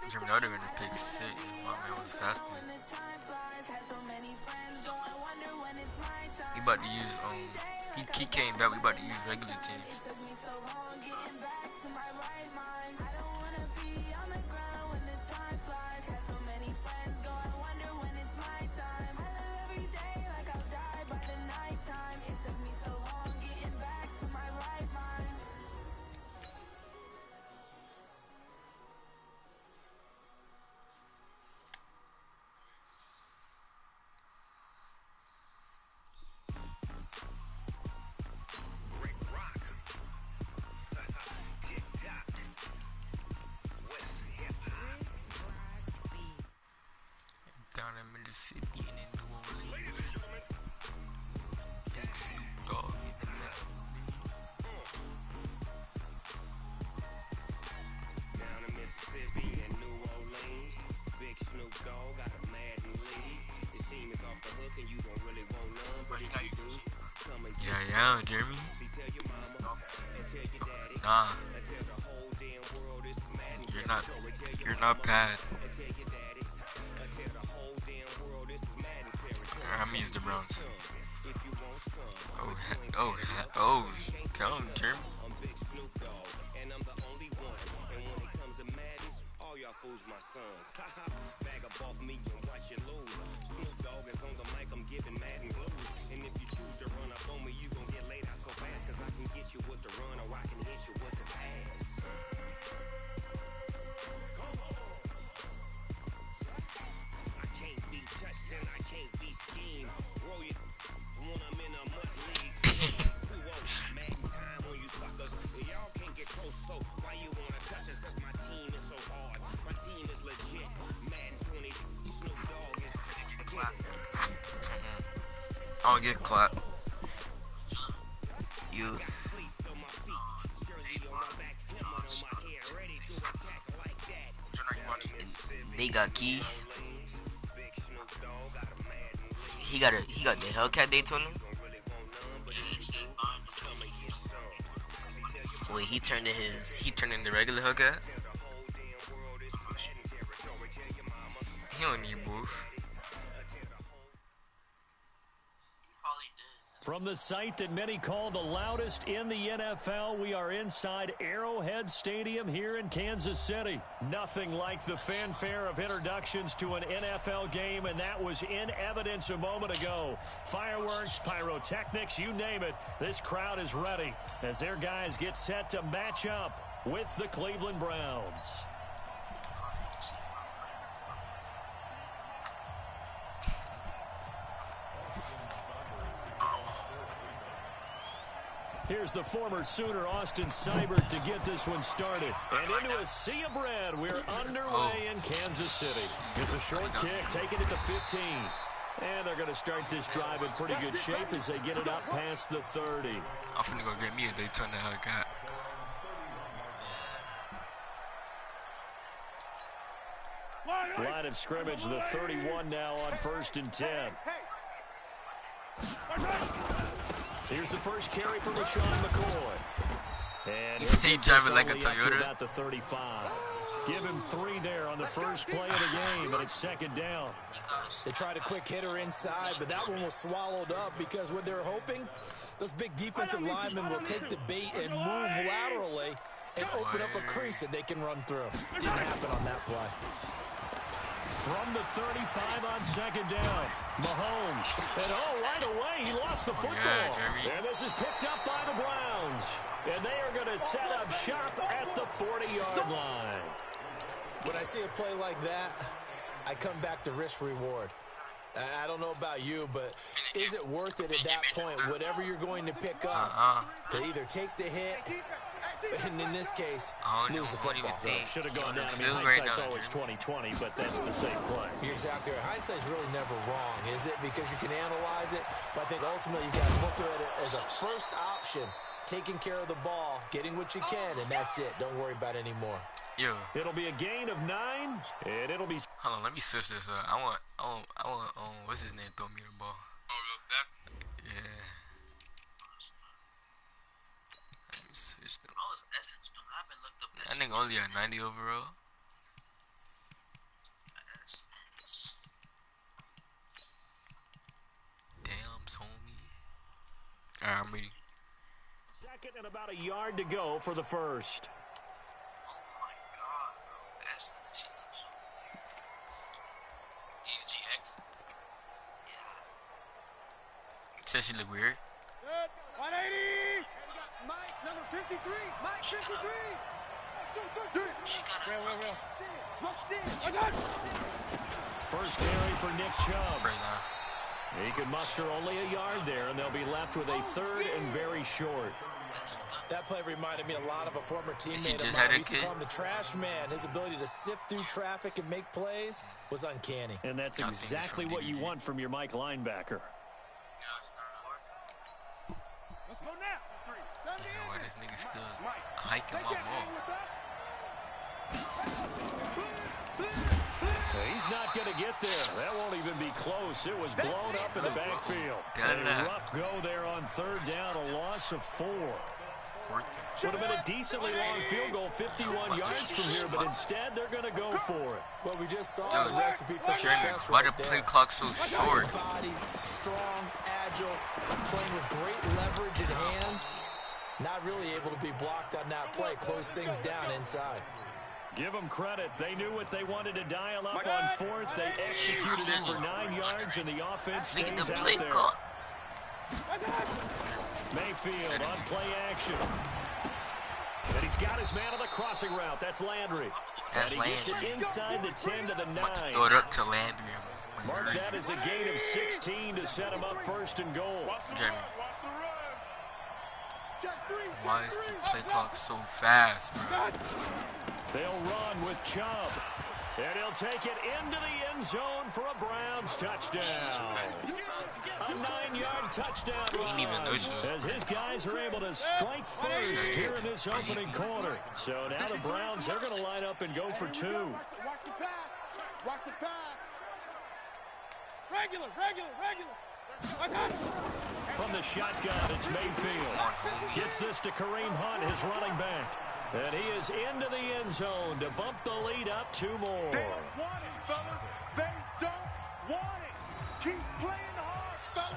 Jeremy Other in the pick six. My man was faster. He about to use he came back. We about to use regular teams. Down in Mississippi and in New Orleans. Big Snoop Dogg in the middle. Down in Mississippi and New Orleans, Big Snoop Dogg got a Madden lead. His team is off the hook and you don't really want none, but if you do, come and get Yeah, Jeremy. tell your mama and tell your daddy Nah, and tell the whole damn world this is Madden. you're not bad. And tell your daddy and tell the whole damn world this is Madden territory. I'm use the Browns. If you want some, Oh, come, Jeremy. I'm Big Snoop Dogg, and I'm the only one. And when it comes to Madden, all y'all fools my sons. Bag up off me and watch you lose. Snoop Dogg is on the mic, I'm giving Madden blues. And if you choose to run up on me, you gon' get laid out so fast. Cause I can get you with the run or I can hit you with the pass. I can't be touched and I can't be schemed. Roll you when I'm in a mud league. Madden time on you suckers. Y'all can't get close, so why you wanna touch us? Cause my team is so hard. My team is legit. Madden 20, Snoop Dogg is I don't get clapped. You. fleece on my feet, jersey on my back, hammer on my hair, ready to attack like that. They got keys. Big Snoop Dogg got a Madden lead. He got the Hellcat Daytona. Don't really want none, but if you do, come and get some. Wait, he turned in the regular Hellcat. Tell the whole damn world this is Madden territory. Tell your mama. He don't need both. From the site that many call the loudest in the NFL, we are inside Arrowhead Stadium here in Kansas City. Nothing like the fanfare of introductions to an NFL game, and that was in evidence a moment ago. Fireworks, pyrotechnics, you name it. This crowd is ready as their guys get set to match up with the Cleveland Browns. Here's the former Sooner, Austin Seibert, to get this one started. And into a sea of red, we're underway in Kansas City. It's a short kick, taking it to 15. And they're going to start this drive in pretty good shape as they get it up past the 30. I'm finna go get me a Daytona Hellcat. Line of scrimmage, the 31 now on 1st and 10. Here's the first carry for LaShawn McCoy. And He driving like a Toyota. About the 35. Give him 3 there on the first play of the game, and it's 2nd down. They tried a quick hitter inside, but that one was swallowed up because what they're hoping, those big defensive linemen will take the bait and move laterally and open up a crease that they can run through. Didn't happen on that play. From the 35 on 2nd down, Mahomes. And right away, he lost the football. Yeah, Jeremy. And this is picked up by the Browns. And they are going to set up shop at the 40-yard line. When I see a play like that, I come back to risk-reward. I don't know about you, but is it worth it at that point, whatever you're going to pick up, to either take the hit, and in this case, lose the football? Should have gone down. I mean, hindsight's always 20/20, but that's the safe play. You're exactly right. Hindsight's really never wrong, is it? Because you can analyze it, but I think ultimately you got to look at it as a first option, taking care of the ball, getting what you can, and that's it. Don't worry about it anymore. Yo. It'll be a gain of 9, and it'll be... Hold on, let me switch this up. I want, what's his name, throw me the ball. Yeah. Let me switch them. That nigga only at 90 overall. I'm ready. Second and about a yard to go for the first. Oh my God, bro. That's DGX. Yeah. Says she look weird. 180. Mike, number 53. Mike, 53. First carry for Nick Chubb. He can muster only a yard there, and they'll be left with a third and very short. That play reminded me a lot of a former teammate of mine. We used to call him the trash man. His ability to sift through traffic and make plays was uncanny. And that's exactly what you want from your Mike linebacker. Let's go now. Why this nigga still hiking my ball? He's not going to get there. That won't even be close. It was blown up in the backfield. A rough go there on third down, a loss of 4. Would have been a decently long field goal, 51 yards from here, but instead they're going to go for it. Well, we just saw the recipe for success why right the there. play clock so short? Body, strong, agile, playing with great leverage in hands. Not really able to be blocked on that play. Close things down inside. Give them credit. They knew what they wanted to dial up on fourth. They executed it for 9 yards, and the offense stays out there. Mayfield on play action. And he's got his man on the crossing route. That's Landry. And he gets it inside the 10 to the 9. Throw it up to Landry. Mark that as a gain of 16 to set him up first and goal. Jeremy. Why is the play clock so fast, bro? They'll run with Chubb. And he'll take it into the end zone for a Browns touchdown. A 9-yard touchdown run as his guys are able to strike first here in this opening quarter. So now the Browns, they're going to line up and go for 2. Watch the pass. Watch the pass. Regular. From the shotgun, it's Mayfield. Gets this to Kareem Hunt, his running back. And he is into the end zone to bump the lead up 2 more. They don't want it, fellas. They don't want it. Keep playing hard, fellas.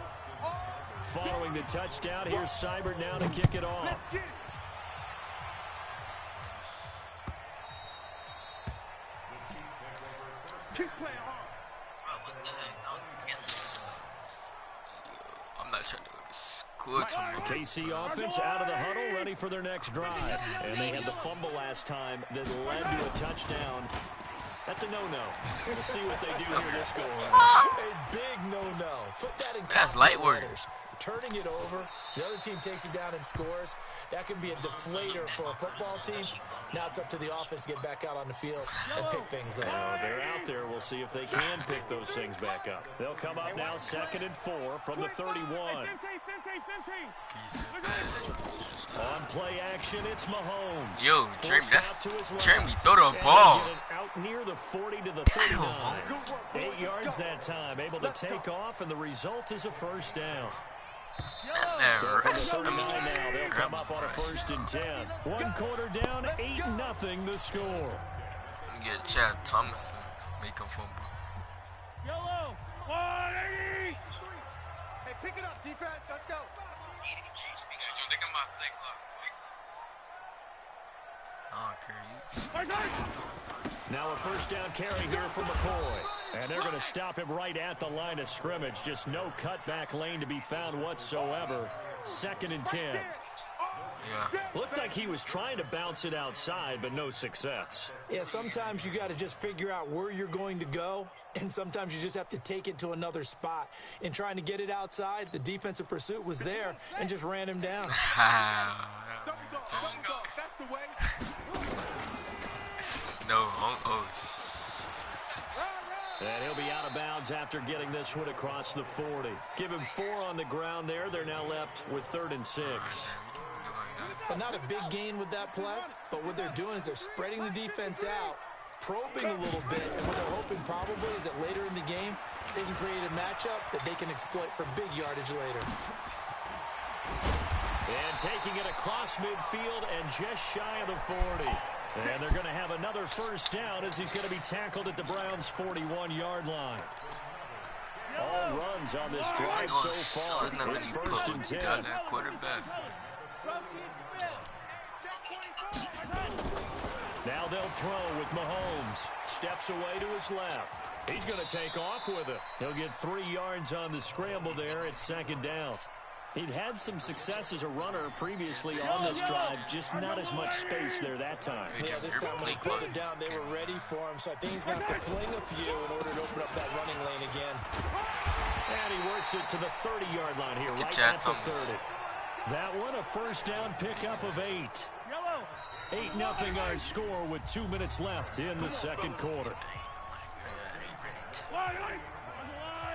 Following the touchdown, here's Seibert now to kick it off. Let's get it. Keep playing hard. I'm not trying to go to school tomorrow. KC offense out of the huddle, ready for their next drive. And they had the fumble last time that led to a touchdown. That's a no-no. We'll see what they do here this go around. A big no-no. Put that in That's light work. Turning it over, the other team takes it down and scores. That can be a deflator for a football team. Now it's up to the offense to get back out on the field and pick things up. They're out there. We'll see if they can pick those things back up. They'll come up now 2nd and 4 from the 31. On play action, it's Mahomes. Yo, Jeremy, throw the ball. Out near the 40 to the 39. 8 yards that time, able to take off, and the result is a first down. So from the 39 now, they'll come up on a 1st and 10. 1 quarter down, 8-0 the score. Get Chad Thomas make him fumble. Yellow, 180. Hey, pick it up, defense. Let's go. I don't care, you. Now a first down carry here for McCoy. And they're going to stop him right at the line of scrimmage. Just no cutback lane to be found whatsoever. 2nd and 10. Yeah. Looked like he was trying to bounce it outside, but no success. Yeah, sometimes you got to just figure out where you're going to go, and sometimes you just have to take it to another spot. In trying to get it outside, the defensive pursuit was there and just ran him down. That's the way. No, And he'll be out of bounds after getting this one across the 40. Give him 4 on the ground there. They're now left with 3rd and 6. But not a big gain with that play. But what they're doing is they're spreading the defense out, probing a little bit, and what they're hoping probably is that later in the game, they can create a matchup that they can exploit for big yardage later. And taking it across midfield and just shy of the 40. And they're going to have another first down as he's going to be tackled at the Browns' 41-yard line. All runs on this drive so far. It's 1st and 10. Quarterback. Now they'll throw with Mahomes. Steps away to his left. He's going to take off with it. He'll get 3 yards on the scramble there. It's 2nd down. He'd had some success as a runner previously on this drive, just not as much space there that time. Yeah, this time when he pulled it down, they were ready for him, so I think he's going to have to fling a few in order to open up that running lane again. And he works it to the 30-yard line here, right at the 30. That one, a 1st down pickup of 8. 8-0 our score with 2 minutes left in the 2nd quarter.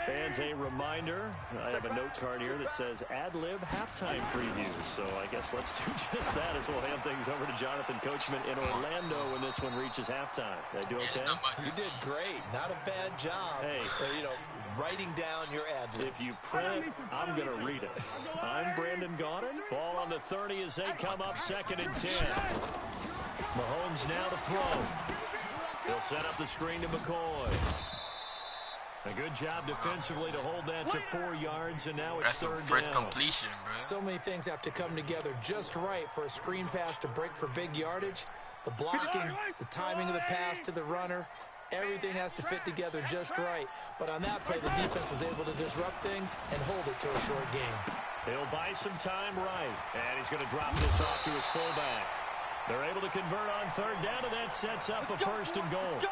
Fans, a reminder, I have a note card here that says ad-lib halftime previews. So I guess let's do just that as we'll hand things over to Jonathan Coachman in Orlando when this one reaches halftime. Did I do okay? You did great. Not a bad job. Hey. Writing down your ad-libs. If you print, I'm going to read it. I'm Brandon Gaudin. Ball on the 30 as they come up 2nd and 10. Mahomes now to throw. He'll set up the screen to McCoy. A good job defensively to hold that to 4 yards, and now it's 3rd first down. completion, bro. So many things have to come together just right for a screen pass to break for big yardage. The blocking, the timing of the pass to the runner, everything has to fit together just right. But on that play, the defense was able to disrupt things and hold it to a short game. He'll buy some time right, and he's going to drop this off to his fullback. They're able to convert on 3rd down, and that sets up a 1st and goal.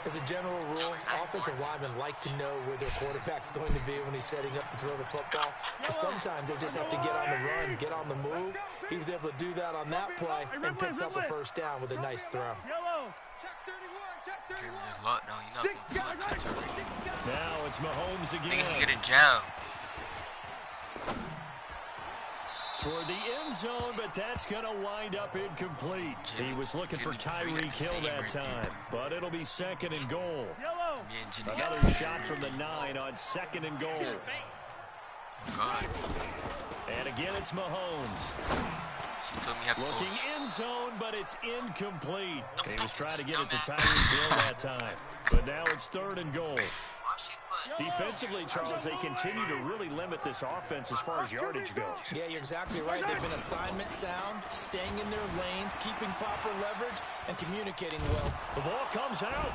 As a general rule, offensive linemen like to know where their quarterback's going to be when he's setting up to throw the football. But sometimes they just have to get on the run, get on the move. He was able to do that on that play and picks up a 1st down with a nice throw. Now it's Mahomes again. They can get a jam. Toward the end zone, but that's going to wind up incomplete. He was looking for Tyreek Hill that time, but it'll be 2nd and goal. Another shot from the 9 on 2nd and goal. And again, it's Mahomes. Looking end zone, but it's incomplete. He was trying to get it to Tyreek Hill that time, but now it's 3rd and goal. Defensively, Charles, they continue to really limit this offense as far as yardage goes. Yeah, you're exactly right. They've been assignment sound, staying in their lanes, keeping proper leverage, and communicating well. The ball comes out.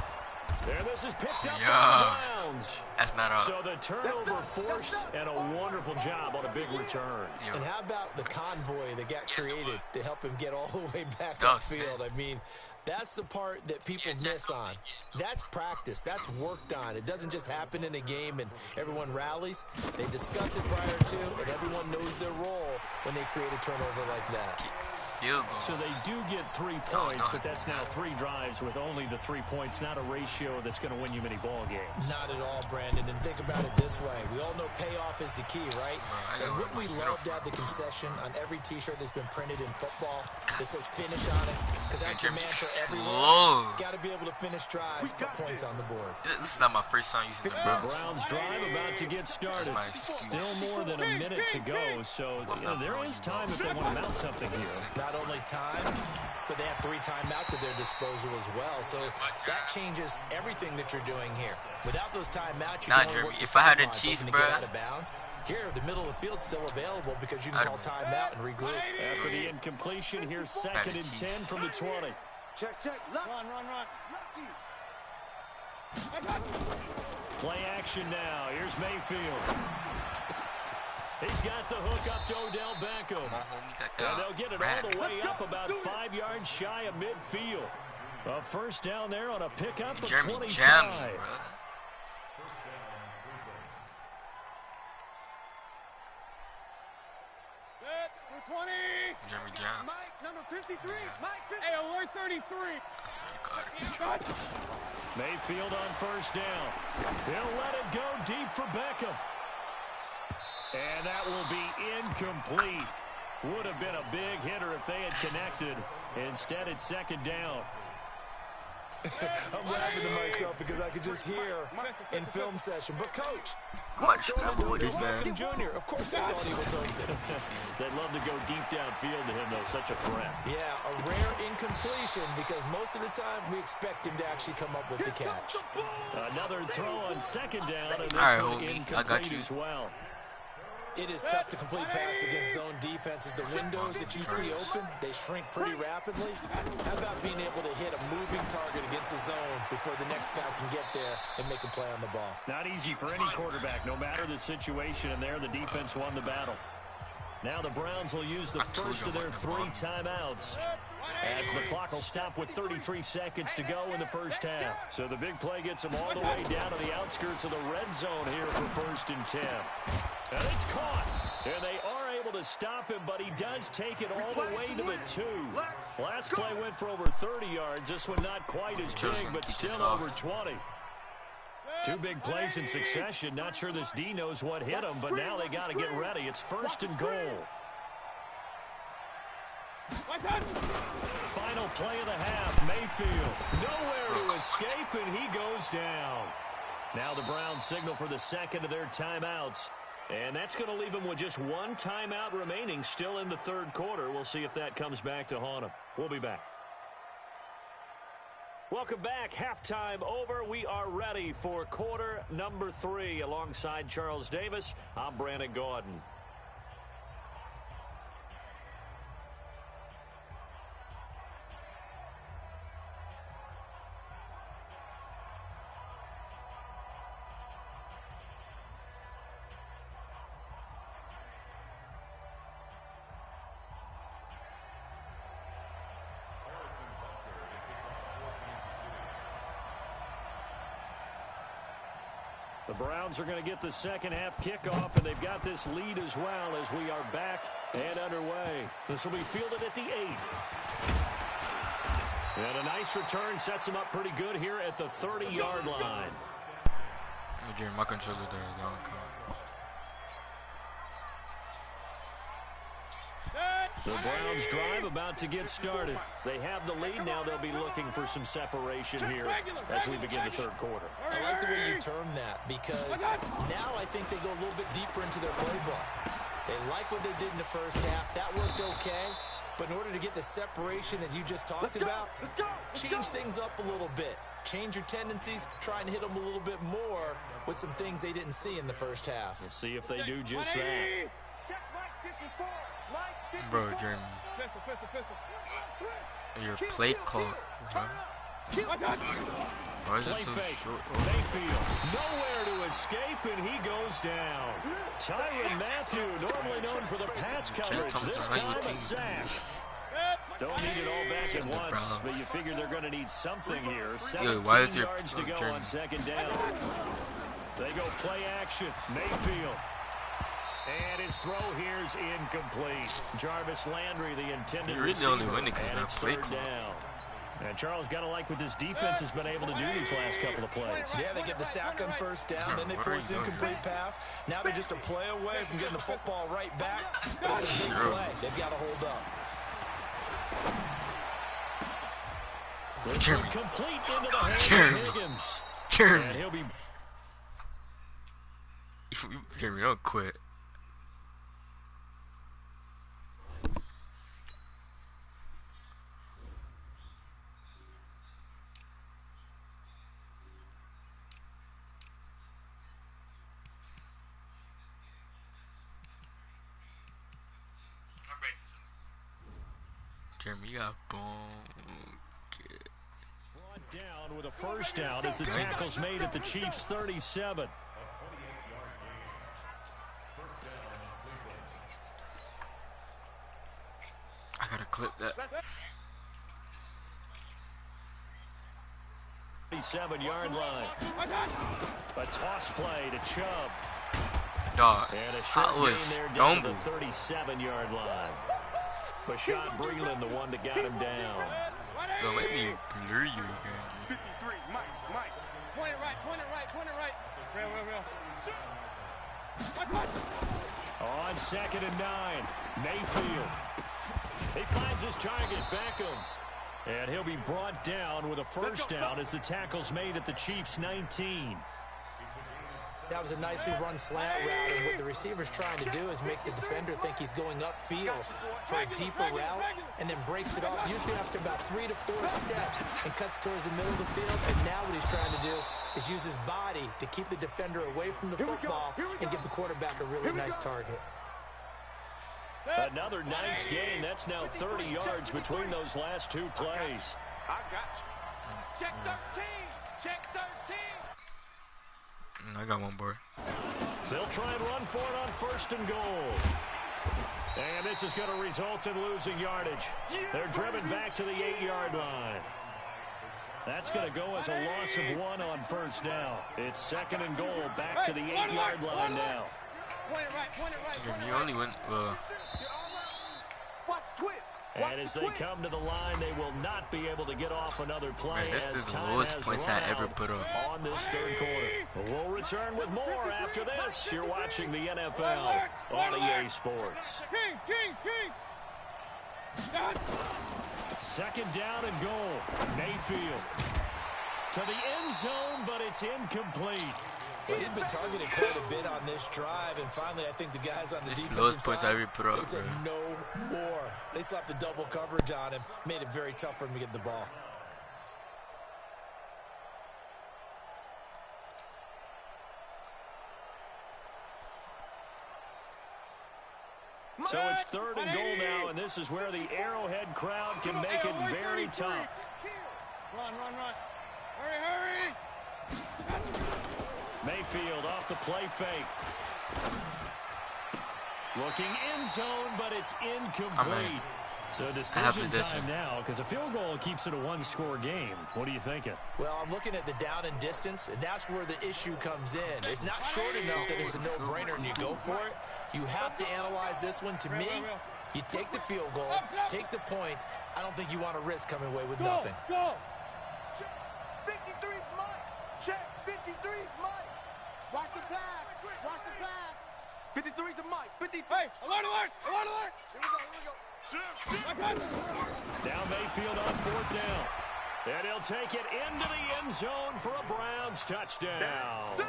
There, this is picked up by the Browns. That's not out. So the turnover forced, and a wonderful job on a big return. And how about the convoy that got created to help him get all the way back upfield? I mean, that's the part that people miss on. That's practice. That's worked on. It doesn't just happen in a game and everyone rallies. They discuss it prior to, and everyone knows their role when they create a turnover like that. So they do get 3 points, but that's now 3 drives with only the 3 points, not a ratio that's going to win you many ball games. Not at all, Brandon. And think about it this way. We all know payoff is the key, right? And wouldn't we love to have the concession on every T-shirt that's been printed in football that says finish on it? Because that's the mantra everywhere. Got to be able to finish drives, put points on the board. This is not my first time using the Browns. The Browns drive about to get started. Still more than a minute to go, so there is time if they want to mount something here. Not only time, but they have 3 timeouts at their disposal as well. So that changes everything that you're doing here. Without those timeouts, you can only work if I had a cheese, bro. Here, the middle of the field's still available because you can call timeout and regroup. After the incompletion, here's 2nd and 10 from the 20. Check. Run. Play action now. Here's Mayfield. He's got the hook up to Odell Beckham. And they'll get it all the way up about 5 yards shy of midfield. A 1st down there on a pickup of 25. Jeremy Jam. Mike, number 53. Mike, hey, alert 33. I swear to God. Mayfield on 1st down. He'll let it go deep for Beckham. And that will be incomplete. Would have been a big hitter if they had connected. Instead, it's 2nd down. I'm laughing to myself because I could just hear in film session. But, Coach, Much trouble with this man. Jr. Of course they thought he was open. They'd love to go deep downfield to him, though. Such a threat. Yeah, a rare incompletion because most of the time we expect him to actually come up with the catch. Another throw on second down, and this All right, one homie, incomplete I got you. as well. It is tough to complete passes against zone defenses. The windows that you see open, they shrink pretty rapidly. How about being able to hit a moving target against a zone before the next guy can get there and make a play on the ball? Not easy for any quarterback, no matter the situation, and there the defense won the battle. Now the Browns will use the first of their 3 timeouts, as the clock will stop with 33 seconds to go in the first half. So the big play gets them all the way down to the outskirts of the red zone here for 1st and 10. And it's caught. And they are able to stop him, but he does take it all the way to the 2. Last play went for over 30 yards. This one not quite as big, but still over 20. 2 big plays in succession. Not sure this D knows what hit him, but now they got to get ready. It's 1st and goal. Final play of the half. Mayfield nowhere to escape, and he goes down. Now the Browns signal for the second of their timeouts. And that's going to leave them with just 1 timeout remaining still in the 3rd quarter. We'll see if that comes back to haunt them. We'll be back. Welcome back. Halftime over. We are ready for quarter number 3. Alongside Charles Davis, I'm Brandon Gordon. The Browns are going to get the second half kickoff, and they've got this lead as well as we are back and underway. This will be fielded at the 8. And a nice return sets them up pretty good here at the 30-yard line. Jerry, my controller there is down. The Browns drive about to get started. They have the lead. Now they'll be looking for some separation here as we begin the 3rd quarter. I like the way you term that because now I think they go a little bit deeper into their playbook. They like what they did in the first half. That worked okay. But in order to get the separation that you just talked about, change things up a little bit. Change your tendencies, try and hit them a little bit more with some things they didn't see in the first half. We'll see if they do just that. Bro, Jeremy. Your play call. Why is it so short? Mayfield, nowhere to escape, and he goes down. Tyrann Mathieu, normally known for the pass coverage, this time a sack. Don't need it all back at once, but you figure they're going to need something here. 17 yards to go on 2nd down. They go play action. Mayfield. And his throw here's incomplete. Jarvis Landry, the intended receiver. You're really only winning because that play clock. And Charles got to like what this defense has been able to do these last couple of plays. Yeah, they get the sack on 1st down, then they force incomplete pass. Now they're just a play away from getting the football right back. But it's a big play. They've got to hold up. This one complete into the hands of Higgins. And he'll be... Jeremy, don't quit. Jeremy, you got boom. Brought down with a 1st down as the tackle's made at the Chiefs' 37. I gotta clip that. 37-yard line. A toss play to Chubb. Dog, And a short I was gain there down to the stumbled. 37-yard line. Bashaud Breeland, the one that got him down. Yo, maybe blur you again. 53, Mike. Point it right. Real. On 2nd and 9, Mayfield. He finds his target, Beckham. And he'll be brought down with a first down as the tackle's made at the Chiefs' 19. That was a nicely run slant route, and what the receiver's trying to do is make the defender think he's going upfield for a deeper route, and then breaks it off, usually after about 3 to 4 steps, and cuts towards the middle of the field. And now what he's trying to do is use his body to keep the defender away from the football and give the quarterback a really nice target. Another nice gain. That's now 30 yards between those last two plays. I got you. Check 13. Check 13. I got one, boy. They'll try and run for it on 1st and goal. And this is going to result in losing yardage. They're driven back to the 8-yard line. That's going to go as a loss of 1 on 1st down. It's 2nd and goal, back to the 8-yard line now. You only went, Watch twist. And as they come to the line, they will not be able to get off another play. man, this as is the time lowest has points run I ever out put up. on this 3rd quarter. But we'll return with more after this. You're watching the NFL on EA Sports. King. 2nd down and goal. Mayfield to the end zone, but it's incomplete. Well, he's been targeted quite a bit on this drive, and finally I think the guys on the It's the defensive lowest points I side, ever put up, they said bro. no more. They slapped the double coverage on him, made it very tough for him to get the ball. So it's 3rd and goal now, and this is where the Arrowhead crowd can make it very tough. Run. Hurry. Mayfield off the play fake. Looking end zone, but it's incomplete. So decision time now, because a field goal keeps it a 1-score game. What are you thinking? Well, I'm looking at the down and distance, and that's where the issue comes in. It's not short enough that it's a no-brainer and you go for it. You have to analyze this one. To me, you take the field goal, take the points. I don't think you want to risk coming away with nothing. Go. 53's mine. Check. 53's mine. Watch the pass. 53's the mic. 53. Hey, alert. Here we go. Now Mayfield on 4th down. And he'll take it into the end zone for a Browns touchdown.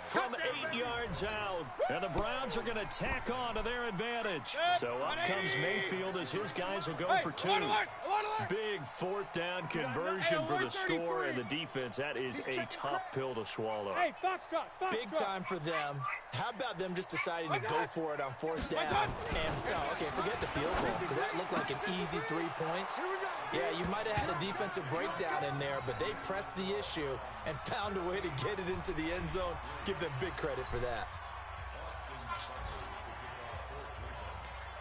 From 8 yards out. And the Browns are going to tack on to their advantage. So up comes Mayfield as his guys will go for 2. Big 4th down conversion for the score, and the defense, that is a tough pill to swallow. Big time for them. How about them just deciding to go for it on 4th down? And, okay, forget the field goal, because that looked like an easy 3 points. Yeah, you might have had a defensive breakdown in there, but they pressed the issue and found a way to get it into the end zone. Give them big credit for that.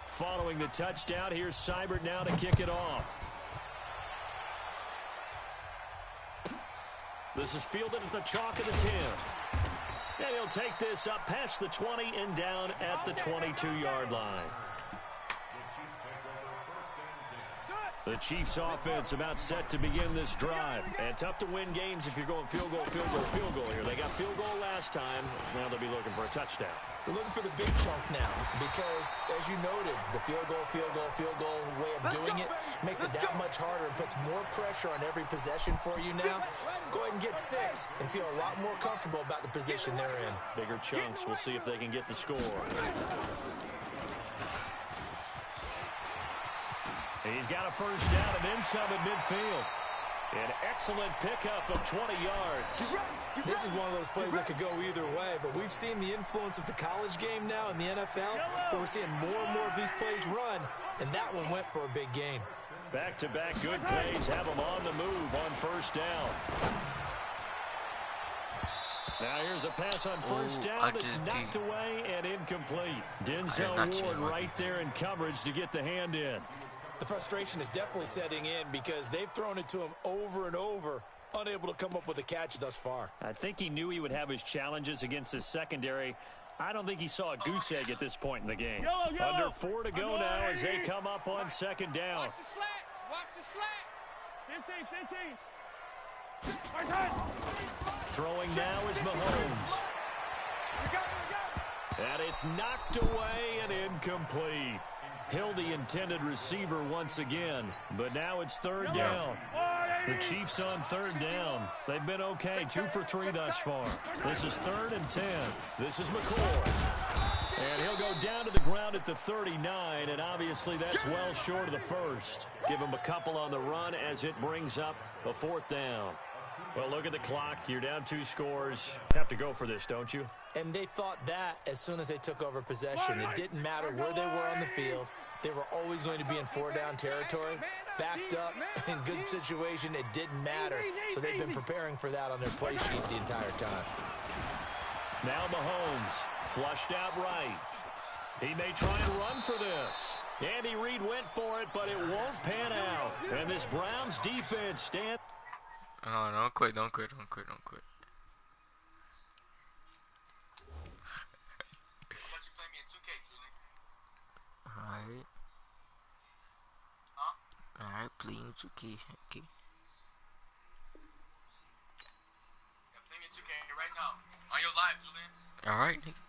Following the touchdown, here's Seibert now to kick it off. This is fielded at the chalk of the 10. And he'll take this up past the 20 and down at the 22-yard line. The Chiefs offense about set to begin this drive. And tough to win games if you're going field goal here. They got field goal last time. Now they'll be looking for a touchdown. They're looking for the big chunk now because, as you noted, the field goal way of doing it makes it that much harder and puts more pressure on every possession for you now. Go ahead and get 6 and feel a lot more comfortable about the position they're in. Bigger chunks. We'll see if they can get the score. He's got a first down and then some at midfield. An excellent pickup of 20 yards. This is one of those plays that could go either way, but we've seen the influence of the college game now in the NFL, where we're seeing more and more of these plays run, and that one went for a big gain. Back-to-back good plays have them on the move on first down. Now here's a pass on first down that's knocked away and incomplete. Denzel Ward right there in coverage to get the hand in. The frustration is definitely setting in because they've thrown it to him over and over, unable to come up with a catch thus far. I think he knew he would have his challenges against his secondary. I don't think he saw a goose egg at this point in the game. Under 4 to go now as they come up on second down. Watch the slats. 15. Throwing now is Mahomes. And it's knocked away and incomplete. Hill the intended receiver once again, but now it's third down. The Chiefs on third down. They've been okay, 2 for 3 thus far. This is 3rd and 10. This is McCoy. And he'll go down to the ground at the 39, and obviously that's well short of the first. Give him a couple on the run as it brings up a 4th down. Well, look at the clock. You're down 2 scores. Have to go for this, don't you? And they thought that as soon as they took over possession. It didn't matter where they were on the field. They were always going to be in 4-down territory, backed up, in good situation. It didn't matter. So they've been preparing for that on their play sheet the entire time. Now Mahomes, flushed out right. He may try and run for this. Andy Reid went for it, but it won't pan out. And this Browns defense stand. Oh, don't quit, don't quit, don't quit, don't quit. How about you play me in 2K, Julie? Alright. Huh? Alright, playing 2K. Okay. Yeah, play me in 2K right now. On your live, Julian. Alright, nigga.